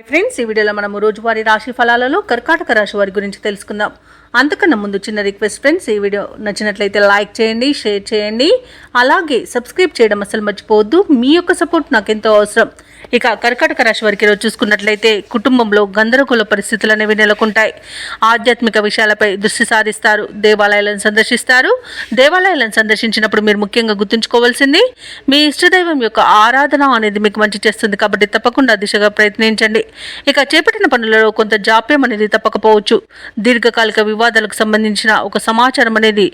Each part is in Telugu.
ఫ్రెండ్స్, ఈ వీడియోలో మనం రోజువారీ రాశి ఫలాలలో కర్కాటక రాశి వారి గురించి తెలుసుకుందాం. అంతకన్నా ముందు చిన్న రిక్వెస్ట్ ఫ్రెండ్స్, ఈ వీడియో నచ్చినట్లయితే లైక్ చేయండి, షేర్ చేయండి, అలాగే సబ్స్క్రైబ్ చేయడం అసలు మర్చిపోవద్దు. మీ యొక్క సపోర్ట్ నాకు ఎంతో అవసరం. ఇక కర్కాటక రాశి వారికి ఈరోజు చూసుకున్నట్లయితే కుటుంబంలో గందరగోళ పరిస్థితులు అనేవి నెలకొంటాయి. ఆధ్యాత్మిక విషయాలపై దృష్టి సారిస్తారు. దేవాలయాలను సందర్శిస్తారు. దేవాలయాలను సందర్శించినప్పుడు మీరు ముఖ్యంగా గుర్తుంచుకోవాల్సింది మీ ఇష్టదైవం యొక్క ఆరాధన అనేది మీకు మంచి చేస్తుంది. కాబట్టి తప్పకుండా దిశగా ప్రయత్నించండి. ఇక చేపట్టిన పనులలో కొంత జాప్యం అనేది తప్పకపోవచ్చు. దీర్ఘకాలిక వివాదాలకు సంబంధించిన ఒక సమాచారం అనేది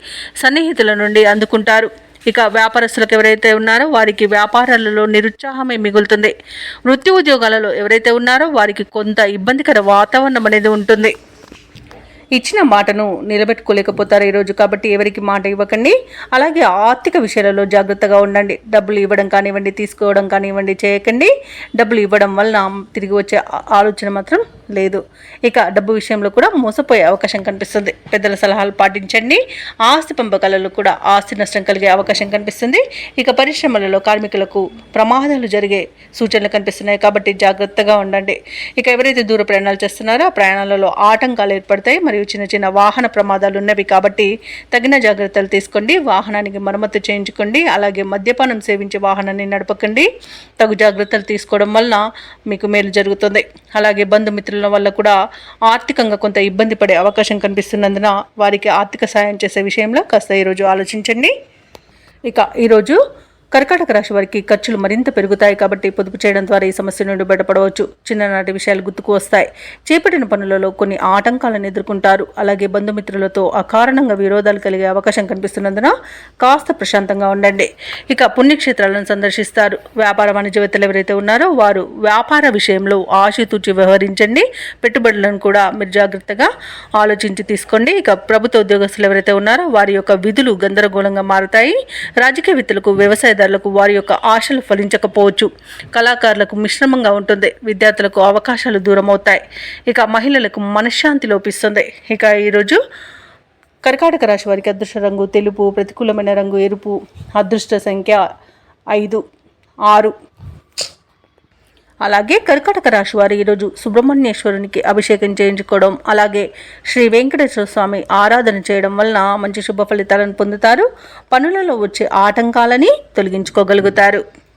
సన్నిహితుల నుండి అందుకుంటారు. ఇక వ్యాపారస్తులకు ఎవరైతే ఉన్నారో వారికి వ్యాపారాలలో నిరుత్సాహమే మిగులుతుంది. వృత్తి ఉద్యోగాలలో ఎవరైతే ఉన్నారో వారికి కొంత ఇబ్బందికర వాతావరణం అనేది ఉంటుంది. ఇచ్చిన మాటను నిలబెట్టుకోలేకపోతారు ఈరోజు. కాబట్టి ఎవరికి మాట ఇవ్వకండి. అలాగే ఆర్థిక విషయాలలో జాగ్రత్తగా ఉండండి. డబ్బులు ఇవ్వడం కానివ్వండి, తీసుకోవడం కానివ్వండి చేయకండి. డబ్బులు ఇవ్వడం వలన తిరిగి వచ్చే ఆలోచన మాత్రం లేదు. ఇక డబ్బు విషయంలో కూడా మోసపోయే అవకాశం కనిపిస్తుంది. పెద్దల సలహాలు పాటించండి. ఆస్తి పంపకాలలో కూడా ఆస్తి నష్టం కలిగే అవకాశం కనిపిస్తుంది. ఇక పరిశ్రమలలో కార్మికులకు ప్రమాదాలు జరిగే సూచనలు కనిపిస్తున్నాయి. కాబట్టి జాగ్రత్తగా ఉండండి. ఇక ఎవరైతే దూర ప్రయాణాలు చేస్తున్నారో ఆ ప్రయాణాలలో ఆటంకాలు ఏర్పడతాయి. మరియు చిన్న చిన్న వాహన ప్రమాదాలు ఉన్నవి. కాబట్టి తగిన జాగ్రత్తలు తీసుకోండి. వాహనానికి మరమ్మతు చేయించుకోండి. అలాగే మద్యపానం సేవించి వాహనాన్ని నడపకండి. తగు జాగ్రత్తలు తీసుకోవడం వలన మీకు మేలు జరుగుతుంది. అలాగే బంధుమిత్రుల వల్ల కూడా ఆర్థికంగా కొంత ఇబ్బంది పడే అవకాశం కనిపిస్తున్నందున వారికి ఆర్థిక సాయం చేసే విషయంలో కాస్త ఈరోజు ఆలోచించండి. ఇక ఈరోజు కర్కాటక రాశి వారికి ఖర్చులు మరింత పెరుగుతాయి. కాబట్టి పొదుపు చేయడం ద్వారా ఈ సమస్య నుండి బయటపడవచ్చు. చిన్ననాటి విషయాలు గుర్తుకు వస్తాయి. చేపట్టిన పనులలో కొన్ని ఆటంకాలను ఎదుర్కొంటారు. అలాగే బంధుమిత్రులతో అకారణంగా విరోధాలు కలిగే అవకాశం కనిపిస్తున్నందున కాస్త ప్రశాంతంగా ఉండండి. ఇక పుణ్యక్షేత్రాలను సందర్శిస్తారు. వ్యాపార వాణిజ్యవేత్తలు ఎవరైతే ఉన్నారో వారు వ్యాపార విషయంలో ఆశితూచి వ్యవహరించండి. పెట్టుబడులను కూడా మీరు జాగ్రత్తగా ఆలోచించి తీసుకోండి. ఇక ప్రభుత్వ ఉద్యోగస్తులు ఎవరైతే ఉన్నారో వారి యొక్క విధులు గందరగోళంగా మారుతాయి. రాజకీయవేత్తలకు వ్యవసాయదారులకు వారి యొక్క ఆశలు ఫలించకపోవచ్చు. కళాకారులకు మిశ్రమంగా ఉంటుంది. విద్యార్థులకు అవకాశాలు దూరం అవుతాయి. ఇక మహిళలకు మనశ్శాంతి లోపిస్తుంది. ఇక ఈరోజు కర్కాటక రాశి వారికి అదృష్ట రంగు తెలుపు, ప్రతికూలమైన రంగు ఎరుపు, అదృష్ట సంఖ్య 5, 6. అలాగే కర్కాటక రాశి వారు ఈరోజు సుబ్రహ్మణ్యేశ్వరునికి అభిషేకం చేయించుకోవడం, అలాగే శ్రీ వెంకటేశ్వర స్వామి ఆరాధన చేయడం వలన మంచి శుభ ఫలితాలను పొందుతారు. పనులలో వచ్చే ఆటంకాలని తొలగించుకోగలుగుతారు.